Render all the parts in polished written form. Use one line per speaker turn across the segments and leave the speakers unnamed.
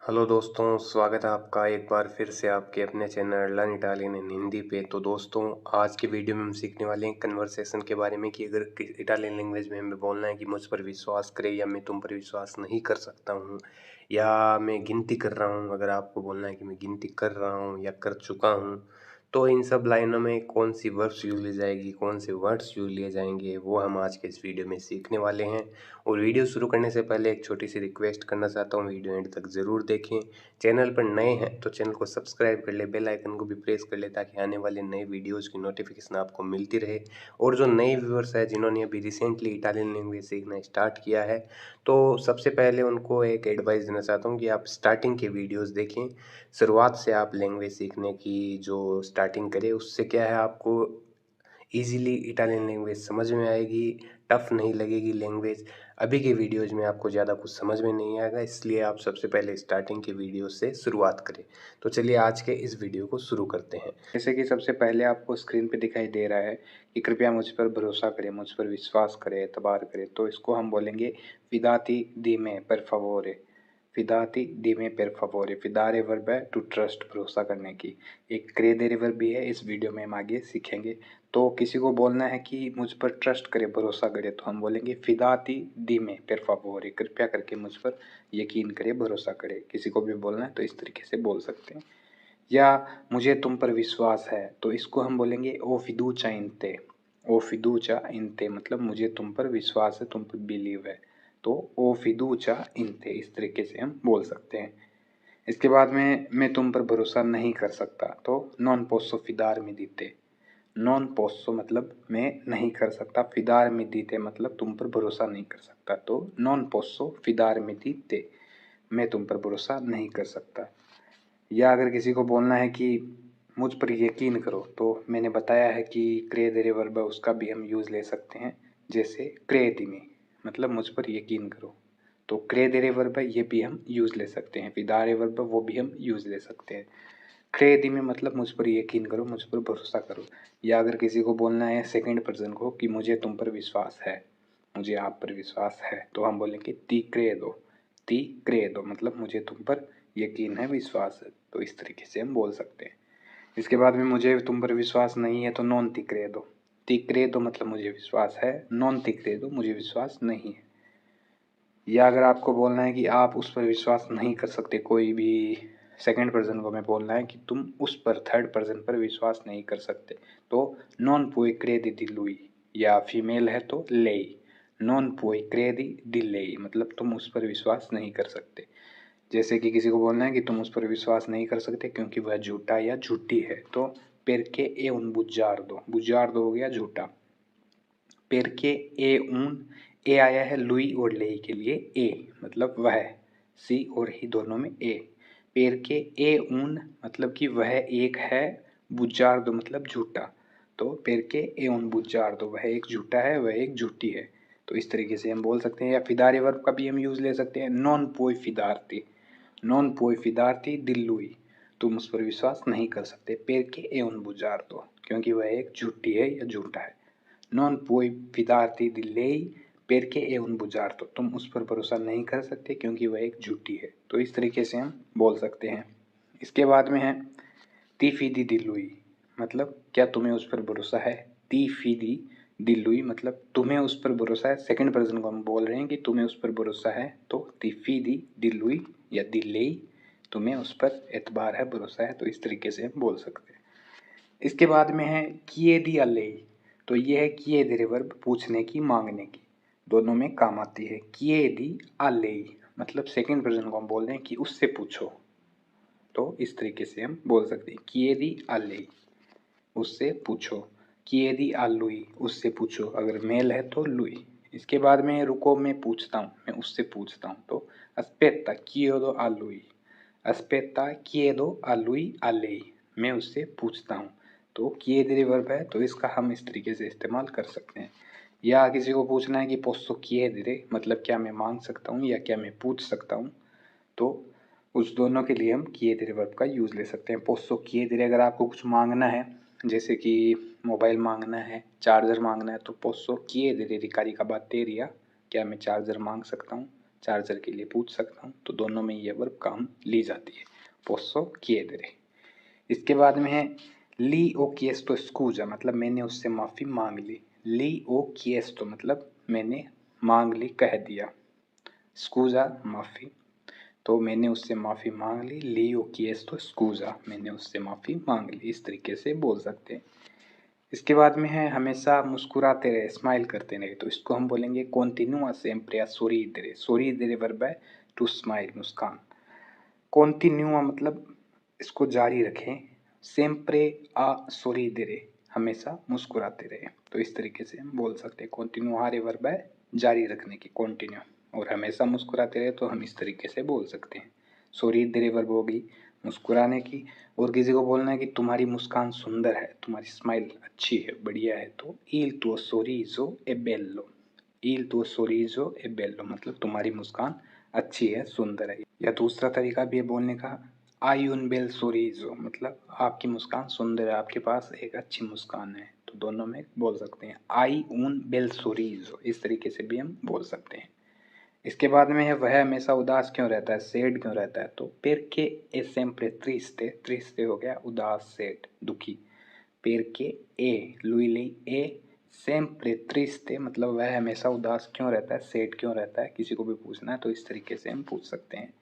Hello दोस्तों, स्वागत है आपका एक बार फिर से आपके अपने चैनल लर्न इटालियन इन हिंदी पे। तो दोस्तों, आज की वीडियो में हम सीखने वाले हैं कन्वर्सेशन के बारे में कि अगर इटालियन लैंग्वेज में हमें बोलना है कि मुझ पर विश्वास करें या मैं तुम पर विश्वास नहीं कर सकता हूँ, या मैं गिनती कर रहा हूँ। अगर आपको बोलना है कि मैं गिनती कर रहा हूँ या कर चुका हूँ, तो इन सब लाइनों में कौन सी वर्ब्स यूज ली जाएगी, कौन से वर्ड्स यूज लिए जाएंगे, वो हम आज के इस वीडियो में सीखने वाले हैं। और वीडियो शुरू करने से पहले एक छोटी सी रिक्वेस्ट करना चाहता हूँ, वीडियो एंड तक ज़रूर देखें। चैनल पर नए हैं तो चैनल को सब्सक्राइब कर ले, बेल आइकन को भी प्रेस कर ले, ताकि आने वाले नए वीडियोस की नोटिफिकेशन आपको मिलती रहे। और जो नए व्यूअर्स हैं जिन्होंने अभी रिसेंटली इटालियन लैंग्वेज सीखना स्टार्ट किया है, तो सबसे पहले उनको एक एडवाइस देना चाहता हूँ कि आप स्टार्टिंग के वीडियोस देखें। शुरुआत से आप लैंग्वेज सीखने की जो स्टार्टिंग करें, उससे क्या है, आपको ईज़िली इटालियन लैंग्वेज समझ में आएगी, टफ नहीं लगेगी लैंग्वेज। अभी के वीडियोज़ में आपको ज़्यादा कुछ समझ में नहीं आएगा, इसलिए आप सबसे पहले स्टार्टिंग के वीडियो से शुरुआत करें। तो चलिए आज के इस वीडियो को शुरू करते हैं।
जैसे कि सबसे पहले आपको स्क्रीन पे दिखाई दे रहा है कि कृपया मुझ पर भरोसा करें, मुझ पर विश्वास करें, एतबार करें। तो इसको हम बोलेंगे फिदाती दी में पर favore। फिदाती दी में पर favore। फिदारे वर्ब है टू ट्रस्ट, भरोसा करने की। एक क्रेदेरे वर्ब भी है, इस वीडियो में हम आगे सीखेंगे। तो किसी को बोलना है कि मुझ पर ट्रस्ट करे, भरोसा करे, तो हम बोलेंगे फिदाती दी में पर favore। कृपया करके मुझ पर यकीन करे, भरोसा करे। किसी को भी बोलना है तो इस तरीके से बोल सकते हैं। या मुझे तुम पर विश्वास है, तो इसको हम बोलेंगे ओ फिदूचा इन ते। ओ फिदूचा इन ते मतलब मुझे तुम पर विश्वास है, तुम पर बिलीव है। तो ओ फिदूचा इन ते इस तरीके से हम बोल सकते हैं। इसके बाद में मैं तुम पर भरोसा नहीं कर सकता, तो नॉन पोसो फिदार में दीते। नॉन पोसो मतलब मैं नहीं कर सकता, फिदार में दीते मतलब तुम पर भरोसा नहीं कर सकता। तो नॉन पोसो फिदार में दीते, मैं तुम पर भरोसा नहीं कर सकता। या अगर किसी को बोलना है कि मुझ पर यकीन करो, तो मैंने बताया है कि क्रेदेरे वर्ब है, उसका भी हम यूज़ ले सकते हैं। जैसे क्रेदिमी मतलब मुझ पर यकीन करो, तो क्रेदेरे वर्ब है, ये भी हम यूज़ ले सकते हैं। फिदारे वर्ब है, वो भी हम यूज़ ले सकते हैं। क्रेदिमी मतलब मुझ पर यकीन करो, मुझ पर भरोसा करो। या अगर किसी को बोलना है सेकंड पर्सन को कि मुझे तुम पर विश्वास है, मुझे आप पर विश्वास है, तो हम बोलेंगे ती क्रेदो। ती क्रेदो मतलब मुझे तुम पर यकीन है, विश्वास है। तो इस तरीके से हम बोल सकते हैं। इसके बाद में मुझे तुम पर विश्वास नहीं है, तो नॉन ती क्रेदो। ती क्रेदो मतलब मुझे विश्वास है, नॉन ती क्रेदो मुझे विश्वास नहीं है। या अगर आपको बोलना है कि आप उस पर विश्वास नहीं कर सकते, कोई भी सेकंड पर्सन को हमें बोलना है कि तुम उस पर, थर्ड पर्सन पर विश्वास नहीं कर सकते, तो नॉन पुoi credi di lui। या फीमेल है तो लेई। नॉन पुoi credi di lei मतलब तुम उस पर विश्वास नहीं कर सकते। जैसे कि किसी को बोलना है कि तुम उस पर विश्वास नहीं कर सकते क्योंकि वह झूठा या झूठी है, तो perché è un bugiardo। बुजार्दो हो गया झूठा। पेरके ए ऊन, ए आया है लुई और लेई के लिए, ए मतलब वह, सी और ही दोनों में ए। पेरके ए ऊन मतलब कि वह एक है, बुजार्दो मतलब झूठा। तो पेरके ए ऊन बुजार्दो, वह एक झूठा है, वह एक झूठी है। तो इस तरीके से हम बोल सकते हैं। या फिदारे वर्ब का भी हम यूज ले सकते हैं, नॉन पोई फिदारती। नॉन पोई फिदारती दिल्लुई, तुम उस पर विश्वास नहीं कर सकते, पेरके ए उन बुजार्दो क्योंकि वह एक झूठी है या झूठा है। नॉन पुoi fidarti di lei perché è un bugiardo, तुम उस पर भरोसा नहीं कर सकते क्योंकि वह एक झूठी है। तो इस तरीके से हम बोल सकते हैं। इसके बाद में है ती फीदी दिल्लुई मतलब क्या तुम्हें उस पर भरोसा है। ती फीदी दिल्लुई मतलब तुम्हें उस पर भरोसा है, सेकंड पर्सन को हम बोल रहे हैं कि तुम्हें उस पर भरोसा है, तो ती फीदी दिल्लुई या दिल्लई, तुम्हें उस पर एतबार है, भरोसा है। तो इस तरीके से हम बोल सकते हैं। इसके बाद में है किए दी अल्ले, तो ये है किए दे वर्ब, पूछने की, मांगने की, दोनों में काम आती है। किए दी अल्ले मतलब सेकंड पर्सन को हम बोल रहे हैं कि उससे पूछो, तो इस तरीके से हम बोल सकते हैं किए दी अल्ले, उससे पूछो। किए दी आलुई, उससे पूछो, अगर मेल है तो लुई। इसके बाद में रुको मैं पूछता हूँ, मैं उससे पूछता हूँ, तो aspetta chiedo a lui। aspetta chiedo a lui a lei, मैं उससे पूछता हूँ। तो chiedere वर्ब है, तो इसका हम इस तरीके से इस्तेमाल कर सकते हैं। या किसी को पूछना है कि posso chiedere मतलब क्या मैं मांग सकता हूँ या क्या मैं पूछ सकता हूँ, तो उस दोनों के लिए हम chiedere वर्ब का यूज़ ले सकते हैं। posso chiedere अगर आपको कुछ मांगना है, जैसे कि मोबाइल मांगना है, चार्जर मांगना है, तो posso chiedere di caricabatteria, क्या मैं चार्जर मांग सकता हूँ, चार्जर के लिए पूछ सकता हूँ, तो दोनों में ये वर्ब काम ली जाती है। पोसो chiedere। इसके बाद में है ली ओ chiesto scusa, मतलब मैंने उससे माफ़ी मांग ली। ली ओ chiesto मतलब मैंने मांग ली, कह दिया। स्कूजा माफ़ी, तो मैंने उससे माफ़ी मांग ली। ली ओ chiesto scusa, मैंने उससे माफ़ी मांग ली। इस तरीके से बोल सकते हैं। इसके बाद में है हमेशा मुस्कुराते रहे, स्माइल करते रहे, तो इसको हम बोलेंगे continua sempre a sorridere। sorridere verb है टू स्माइल, मुस्कान। continua मतलब इसको जारी रखें। sempre a sorridere हमेशा मुस्कुराते रहे, तो इस तरीके से हम बोल सकते हैं। continuare वर्ब है जारी रखने की, continue, और हमेशा मुस्कुराते रहे तो हम इस तरीके से बोल सकते हैं। sorridere वर्ब होगी मुस्कुराने की, और किसी को बोलना है कि तुम्हारी मुस्कान सुंदर है, तुम्हारी स्माइल अच्छी है, बढ़िया है, तो il tuo sorriso è bello। il tuo sorriso è bello मतलब तुम्हारी मुस्कान अच्छी है, सुंदर है। या दूसरा तरीका भी है बोलने का, hai un bel sorriso मतलब आपकी मुस्कान सुंदर है, आपके पास एक अच्छी मुस्कान है, तो दोनों में बोल सकते हैं। hai un bel sorriso, इस तरीके से भी हम बोल सकते हैं। इसके बाद में है वह हमेशा उदास क्यों रहता है, सैड क्यों रहता है, तो perché è sempre triste। triste हो गया उदास, सैड दुखी। perché è lui è sempre triste मतलब वह हमेशा उदास क्यों रहता है, सैड क्यों रहता है, किसी को भी पूछना है तो इस तरीके से हम पूछ सकते हैं।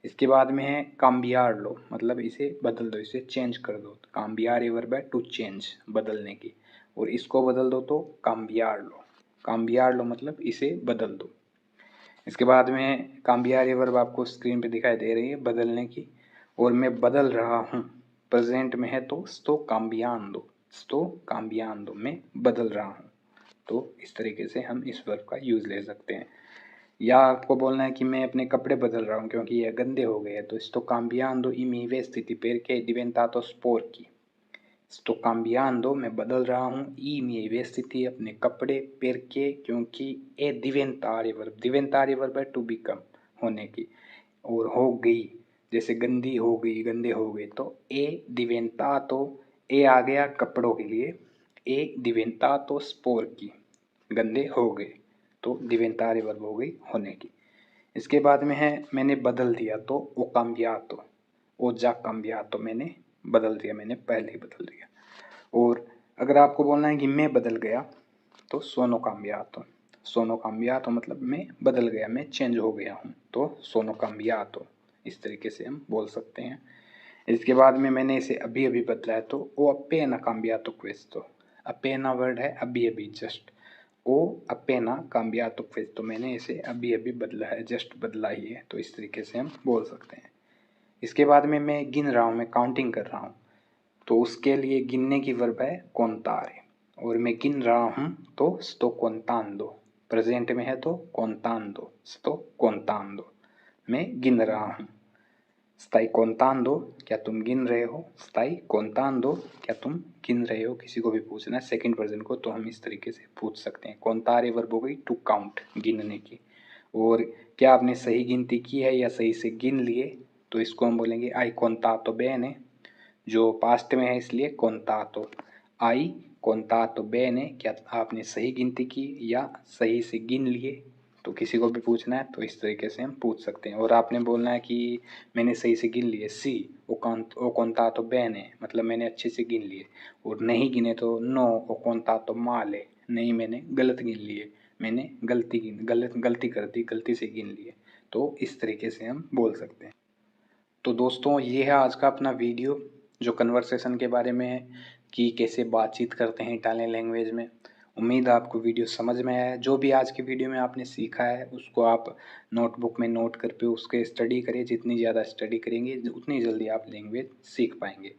इसके बाद में है cambiarlo मतलब इसे बदल दो, इसे चेंज कर दो। cambiare वर्ब है टू चेंज, बदलने की, और इसको बदल दो तो cambiarlo। cambiarlo मतलब इसे बदल दो। इसके बाद में cambiare वर्ब आपको स्क्रीन पे दिखाई दे रही है, बदलने की, और मैं बदल रहा हूँ। प्रेजेंट में है तो sto cambiando, sto cambiando मैं बदल रहा हूँ, तो इस तरीके से हम इस वर्ब का यूज़ ले सकते हैं। या आपको बोलना है कि मैं अपने कपड़े बदल रहा हूँ क्योंकि ये गंदे हो गए हैं, तो sto cambiando i miei vestiti perché è diventato sporchi। sto cambiando मैं बदल रहा हूँ, i miei vestiti अपने कपड़े, perché क्योंकि, è diventare वर्ब है टू बिकम, होने की, और हो गई जैसे गंदी हो गई, गंदे हो गए, तो è diventato, ए आ गया कपड़ों के लिए, è diventato sporchi गंदे हो गए, तो diventare वर्ब हो गई होने की। इसके बाद में है मैंने बदल दिया, तो o cambiato, o già cambiato मैंने बदल दिया, मैंने पहले ही बदल दिया। और अगर आपको बोलना है कि मैं बदल गया, तो sono cambiato। sono cambiato मतलब मैं बदल गया, मैं चेंज हो गया हूँ, तो sono cambiato, इस तरीके से हम बोल सकते हैं। इसके बाद में मैंने इसे अभी अभी बदला है, तो o appena cambiato questo। appena word है अभी अभी, just. o appena cambiato questo मैंने इसे अभी अभी बदला है, जस्ट बदला ही है, तो इस तरीके से हम बोल सकते हैं। इसके बाद में मैं गिन रहा हूँ, मैं काउंटिंग कर रहा हूँ, तो उसके लिए गिनने की वर्ब है contare, और मैं गिन रहा हूँ तो sto contando। प्रेजेंट में है तो contando, sto contando मैं गिन रहा हूँ। stai contando क्या तुम गिन रहे हो, stai contando क्या तुम गिन रहे हो, किसी को भी पूछना है सेकंड पर्सन को, तो हम इस तरीके से पूछ सकते हैं। contare वर्ब हो गई टू काउंट, गिनने की, और क्या आपने सही गिनती की है या सही से गिन लिए, तो इसको हम बोलेंगे hai contato bene, जो पास्ट में है इसलिए contato। hai contato bene क्या आपने सही गिनती की या सही से गिन लिए, तो किसी को भी पूछना है तो इस तरीके से हम पूछ सकते हैं। और आपने बोलना है कि मैंने सही से गिन लिए, सी o contato bene मतलब मैंने अच्छे से गिन लिए, और नहीं गिने तो no o contato male नहीं मैंने गलत गिन लिए, मैंने गलती कर दी, गलती से गिन लिए, तो इस तरीके से हम बोल सकते हैं। तो दोस्तों ये है आज का अपना वीडियो जो कन्वर्सेशन के बारे में है कि कैसे बातचीत करते हैं इटालियन लैंग्वेज में। उम्मीद है आपको वीडियो समझ में आया है। जो भी आज के वीडियो में आपने सीखा है उसको आप नोटबुक में नोट करके उसके स्टडी करिए। जितनी ज़्यादा स्टडी करेंगे उतनी जल्दी आप लैंग्वेज सीख पाएंगे।